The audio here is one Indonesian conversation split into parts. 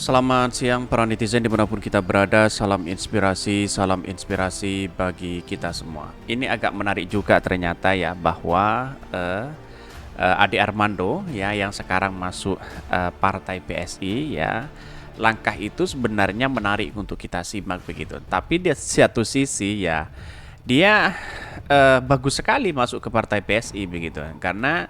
Selamat siang para netizen dimanapun kita berada, salam inspirasi bagi kita semua. Ini agak menarik juga ternyata ya bahwa Ade Armando ya yang sekarang masuk partai PSI ya, langkah itu sebenarnya menarik untuk kita simak begitu. Tapi di satu sisi ya dia bagus sekali masuk ke partai PSI begitu karena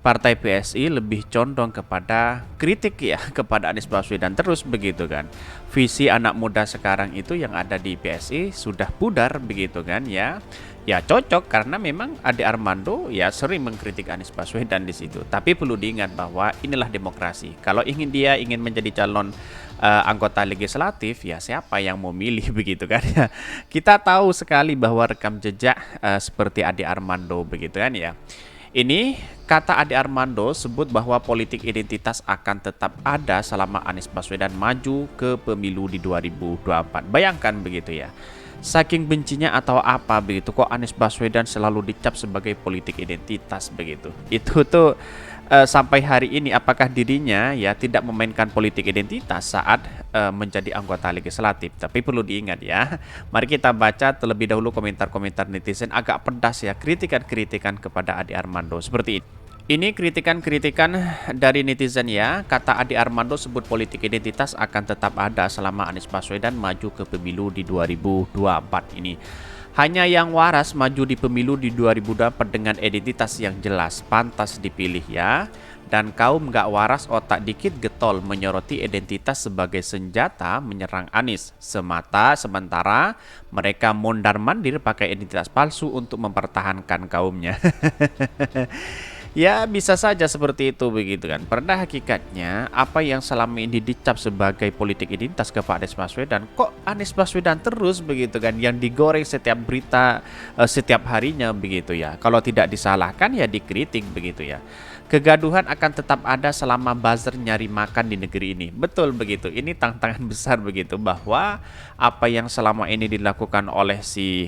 partai PSI lebih condong kepada kritik ya kepada Anies Baswedan terus begitu kan. Visi anak muda sekarang itu yang ada di PSI sudah pudar begitu kan ya. Ya cocok karena memang Ade Armando ya sering mengkritik Anies Baswedan di situ. Tapi perlu diingat bahwa inilah demokrasi. Kalau dia ingin menjadi calon anggota legislatif ya siapa yang mau milih begitu kan ya. Kita tahu sekali bahwa rekam jejak seperti Ade Armando begitu kan ya. Ini kata Ade Armando sebut bahwa politik identitas akan tetap ada selama Anies Baswedan maju ke pemilu di 2024. Bayangkan begitu ya. Saking bencinya atau apa begitu kok Anies Baswedan selalu dicap sebagai politik identitas begitu. Itu tuh sampai hari ini apakah dirinya ya tidak memainkan politik identitas saat menjadi anggota legislatif. Tapi perlu diingat ya. Mari kita baca terlebih dahulu komentar-komentar netizen agak pedas ya, kritikan-kritikan kepada Ade Armando seperti ini. Ini kritikan-kritikan dari netizen ya. Kata Ade Armando sebut politik identitas akan tetap ada selama Anies Baswedan maju ke pemilu di 2024 ini. Hanya yang waras maju di pemilu di 2024 dengan identitas yang jelas, pantas dipilih ya. Dan kaum gak waras otak dikit getol menyoroti identitas sebagai senjata menyerang Anies. Sementara mereka mondar-mandir pakai identitas palsu untuk mempertahankan kaumnya. Ya bisa saja seperti itu begitu kan. Pada hakikatnya apa yang selama ini dicap sebagai politik identitas kepada Anies Baswedan, kok Anies Baswedan terus begitu kan yang digoreng setiap berita setiap harinya begitu ya. Kalau tidak disalahkan ya dikritik begitu ya. Kegaduhan akan tetap ada selama buzzer nyari makan di negeri ini. Betul begitu. Ini tantangan besar begitu bahwa apa yang selama ini dilakukan oleh si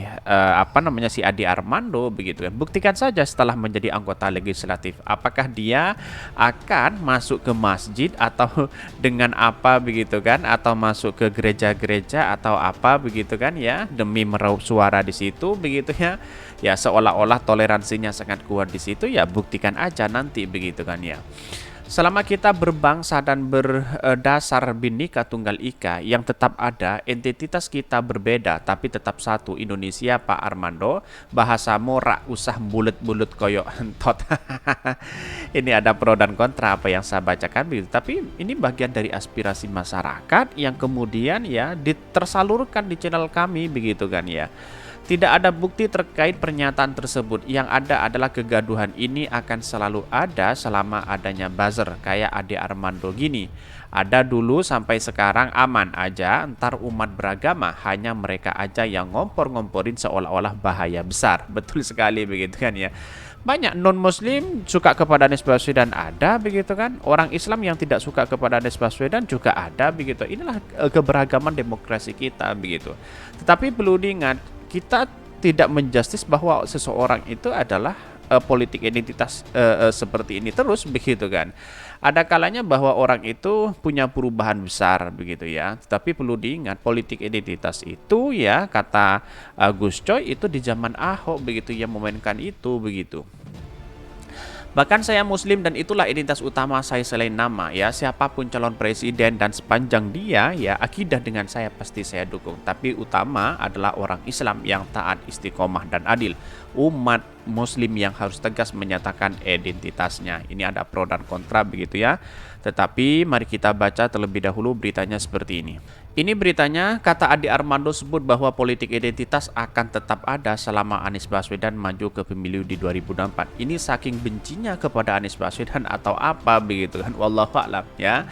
si Ade Armando begitu kan. Buktikan saja setelah menjadi anggota legislatif apakah dia akan masuk ke masjid atau dengan apa begitu kan atau masuk ke gereja-gereja atau apa begitu kan ya demi meraup suara di situ begitu ya. Ya seolah-olah toleransinya sangat kuat di situ ya buktikan aja nanti begitu kan ya. Selama kita berbangsa dan berdasar Bhinneka Tunggal Ika yang tetap ada, identitas kita berbeda tapi tetap satu Indonesia Pak Armando. Bahasa morak usah bulut-bulut koyok entot. Ini ada pro dan kontra apa yang saya bacakan begitu. Tapi ini bagian dari aspirasi masyarakat yang kemudian ya tersalurkan di channel kami begitu kan ya. Tidak ada bukti terkait pernyataan tersebut. Yang ada adalah kegaduhan ini akan selalu ada selama adanya buzzer kayak Ade Armando gini. Ada dulu sampai sekarang aman aja, ntar umat beragama hanya mereka aja yang ngompor-ngomporin seolah-olah bahaya besar. Betul sekali begitu kan ya. Banyak non-muslim suka kepada Anies Baswedan ada begitu kan. Orang Islam yang tidak suka kepada Anies Baswedan juga ada begitu. Inilah keberagaman demokrasi kita begitu. Tetapi perlu diingat kita tidak menjustis bahwa seseorang itu adalah politik identitas seperti ini terus begitu kan. Ada kalanya bahwa orang itu punya perubahan besar begitu ya. Tapi perlu diingat politik identitas itu ya kata Gus Coy itu di zaman Ahok begitu yang memainkan itu begitu. Bahkan saya muslim dan itulah identitas utama saya selain nama ya. Siapapun calon presiden dan sepanjang dia ya akidah dengan saya pasti saya dukung. Tapi utama adalah orang Islam yang taat, istiqomah dan adil. Umat muslim yang harus tegas menyatakan identitasnya. Ini ada pro dan kontra begitu ya. Tetapi mari kita baca terlebih dahulu beritanya seperti ini. Ini beritanya, kata Ade Armando sebut bahwa politik identitas akan tetap ada selama Anies Baswedan maju ke pemilu di 2024. Ini saking bencinya kepada Anies Baswedan atau apa begitu kan, wallahu a'lam ya.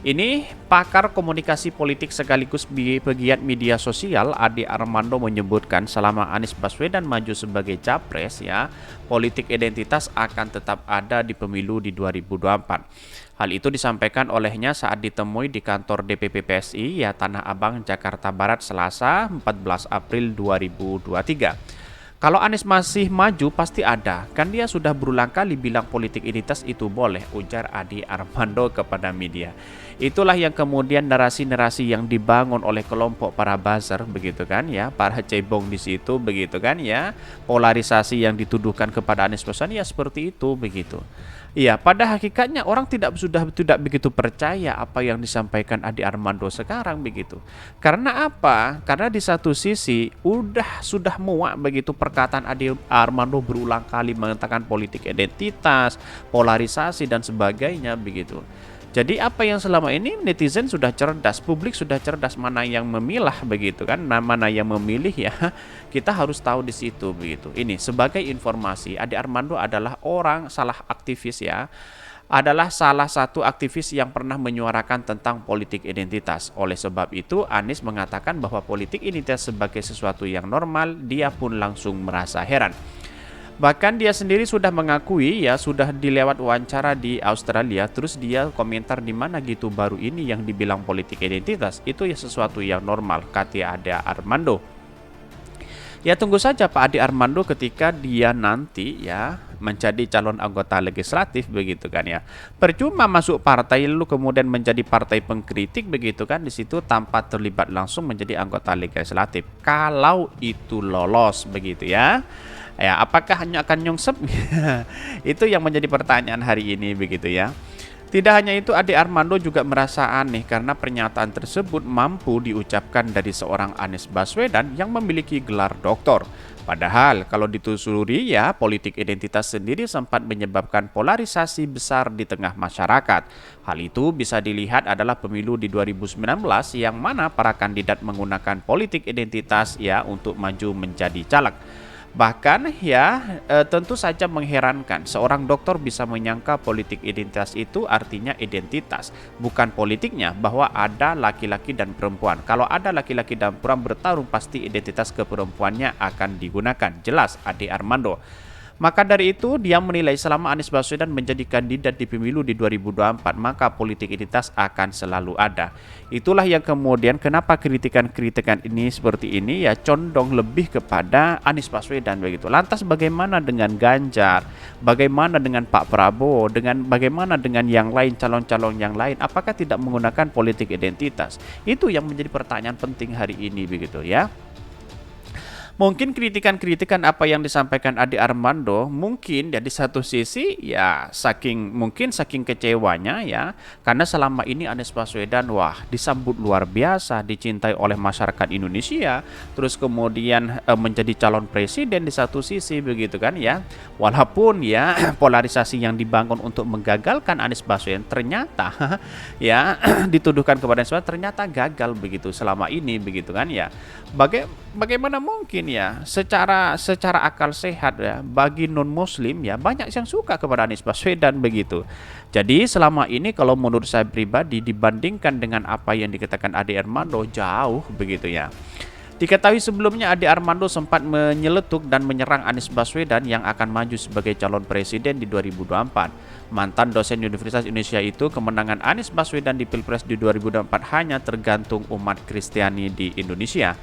Ini pakar komunikasi politik sekaligus pegiat media sosial Ade Armando menyebutkan selama Anies Baswedan maju sebagai capres ya, politik identitas akan tetap ada di pemilu di 2024. Hal itu disampaikan olehnya saat ditemui di kantor DPP PSI ya Tanah Abang, Jakarta Barat Selasa 14 April 2023. Kalau Anies masih maju pasti ada, kan dia sudah berulang kali bilang politik identitas itu boleh, ujar Adi Armando kepada media. Itulah yang kemudian narasi-narasi yang dibangun oleh kelompok para buzzer begitu kan ya, para cebong di situ begitu kan ya, polarisasi yang dituduhkan kepada Anies Baswedan ya seperti itu begitu. Iya, pada hakikatnya orang tidak begitu percaya apa yang disampaikan Adi Armando sekarang begitu. Karena apa? Karena di satu sisi sudah muak begitu perkataan Adi Armando berulang kali mengatakan politik identitas, polarisasi dan sebagainya begitu. Jadi apa yang selama ini netizen sudah cerdas, publik sudah cerdas mana yang memilah begitu kan, mana yang memilih ya. Kita harus tahu di situ begitu. Ini sebagai informasi, Adi Armando adalah salah aktivis ya. Adalah salah satu aktivis yang pernah menyuarakan tentang politik identitas. Oleh sebab itu, Anies mengatakan bahwa politik identitas sebagai sesuatu yang normal, dia pun langsung merasa heran. Bahkan dia sendiri sudah mengakui ya sudah dilewat wawancara di Australia, terus dia komentar di mana gitu baru ini yang dibilang politik identitas itu ya sesuatu yang normal, kata Adi Armando. Ya tunggu saja Pak Adi Armando ketika dia nanti ya menjadi calon anggota legislatif begitu kan ya. Percuma masuk partai lalu kemudian menjadi partai pengkritik begitu kan di situ tanpa terlibat langsung menjadi anggota legislatif. Kalau itu lolos begitu ya. Ya, apakah hanya akan nyungsep? Itu yang menjadi pertanyaan hari ini begitu ya. Tidak hanya itu, Adi Armando juga merasa aneh karena pernyataan tersebut mampu diucapkan dari seorang Anies Baswedan yang memiliki gelar doktor. Padahal kalau ditelusuri ya, politik identitas sendiri sempat menyebabkan polarisasi besar di tengah masyarakat. Hal itu bisa dilihat adalah pemilu di 2019 yang mana para kandidat menggunakan politik identitas ya untuk maju menjadi caleg. Bahkan ya tentu saja mengherankan seorang dokter bisa menyangka politik identitas itu artinya identitas, bukan politiknya, bahwa ada laki-laki dan perempuan. Kalau ada laki-laki dan perempuan bertarung pasti identitas keperempuannya akan digunakan. Jelas Adi Armando. Maka dari itu dia menilai selama Anies Baswedan menjadi kandidat di pemilu di 2024 maka politik identitas akan selalu ada. Itulah yang kemudian kenapa kritikan-kritikan ini seperti ini ya condong lebih kepada Anies Baswedan begitu. Lantas bagaimana dengan Ganjar? Bagaimana dengan Pak Prabowo? Bagaimana dengan yang lain calon-calon yang lain? Apakah tidak menggunakan politik identitas? Itu yang menjadi pertanyaan penting hari ini begitu ya. Mungkin kritikan-kritikan apa yang disampaikan Adi Armando mungkin ya di satu sisi ya saking kecewanya ya karena selama ini Anies Baswedan wah disambut luar biasa, dicintai oleh masyarakat Indonesia, terus kemudian menjadi calon presiden di satu sisi begitu kan ya. Walaupun ya polarisasi yang dibangun untuk menggagalkan Anies Baswedan ternyata ya dituduhkan kepada Anies Baswedan ternyata gagal begitu selama ini begitu kan ya. Bagaimana mungkin ya secara akal sehat ya bagi non muslim ya banyak yang suka kepada Anies Baswedan begitu. Jadi selama ini kalau menurut saya pribadi dibandingkan dengan apa yang dikatakan Adi Armando jauh begitu ya. Diketahui sebelumnya Adi Armando sempat menyeletuk dan menyerang Anies Baswedan yang akan maju sebagai calon presiden di 2024. Mantan dosen Universitas Indonesia itu kemenangan Anies Baswedan di Pilpres di 2024 hanya tergantung umat Kristiani di Indonesia.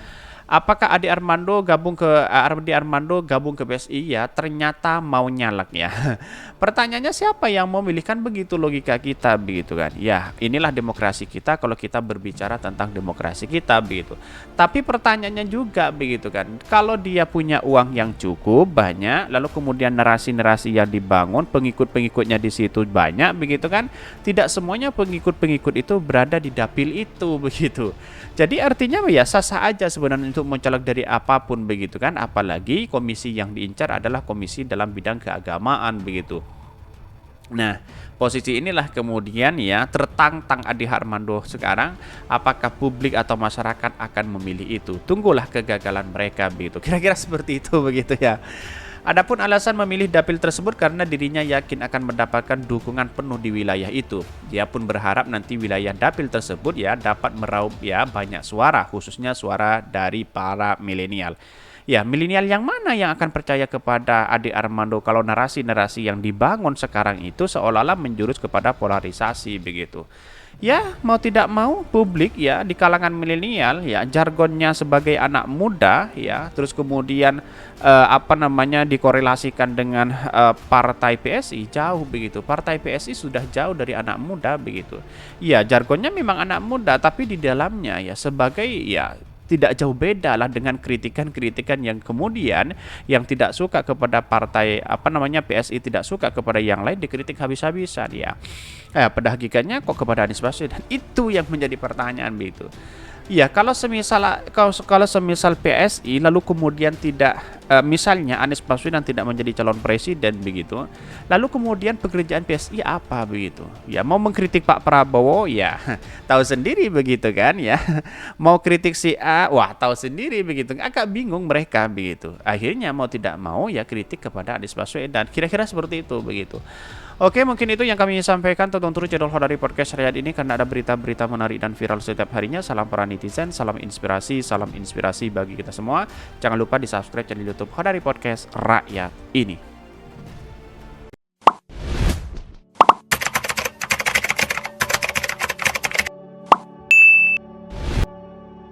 Apakah Adi Armando gabung ke PSI ya ternyata mau nyalek ya. Pertanyaannya siapa yang mau memilih kan begitu logika kita begitu kan. Ya, inilah demokrasi kita kalau kita berbicara tentang demokrasi kita begitu. Tapi pertanyaannya juga begitu kan. Kalau dia punya uang yang cukup banyak lalu kemudian narasi-narasi yang dibangun pengikut-pengikutnya di situ banyak begitu kan. Tidak semuanya pengikut-pengikut itu berada di dapil itu begitu. Jadi artinya ya sah-sah aja sebenarnya untuk mencalek dari apapun begitu kan, apalagi komisi yang diincar adalah komisi dalam bidang keagamaan begitu. Nah, posisi inilah kemudian ya tertantang Adi Armando sekarang, apakah publik atau masyarakat akan memilih itu? Tunggulah kegagalan mereka begitu. Kira-kira seperti itu begitu ya. Adapun alasan memilih dapil tersebut karena dirinya yakin akan mendapatkan dukungan penuh di wilayah itu. Dia pun berharap nanti wilayah dapil tersebut ya dapat meraup ya banyak suara, khususnya suara dari para milenial. Ya, milenial yang mana yang akan percaya kepada Adi Armando kalau narasi-narasi yang dibangun sekarang itu seolah-olah menjurus kepada polarisasi begitu. Ya, mau tidak mau publik ya di kalangan milenial ya jargonnya sebagai anak muda ya, terus kemudian apa namanya dikorelasikan dengan partai PSI jauh begitu. Partai PSI sudah jauh dari anak muda begitu. Ya, jargonnya memang anak muda tapi di dalamnya ya sebagai ya tidak jauh beda lah dengan kritikan-kritikan yang kemudian yang tidak suka kepada partai apa namanya PSI, tidak suka kepada yang lain dikritik habis-habisan ya. Pada hakikatnya kok kepada Anies Baswedan itu yang menjadi pertanyaan begitu. Ya, kalau semisal PSI lalu kemudian tidak misalnya Anies Baswedan tidak menjadi calon presiden begitu, lalu kemudian pekerjaan PSI apa begitu? Ya mau mengkritik Pak Prabowo ya tahu sendiri begitu kan ya. Mau kritik si A, wah tahu sendiri begitu. Agak bingung mereka begitu. Akhirnya mau tidak mau ya kritik kepada Anies Baswedan. Kira-kira seperti itu begitu. Oke, mungkin itu yang kami sampaikan. Tonton terus channel Hodari Podcast Riyad ini karena ada berita-berita menarik dan viral setiap harinya. Salam para netizen, salam inspirasi bagi kita semua. Jangan lupa di subscribe channel YouTube Hodari Podcast Rakyat ini.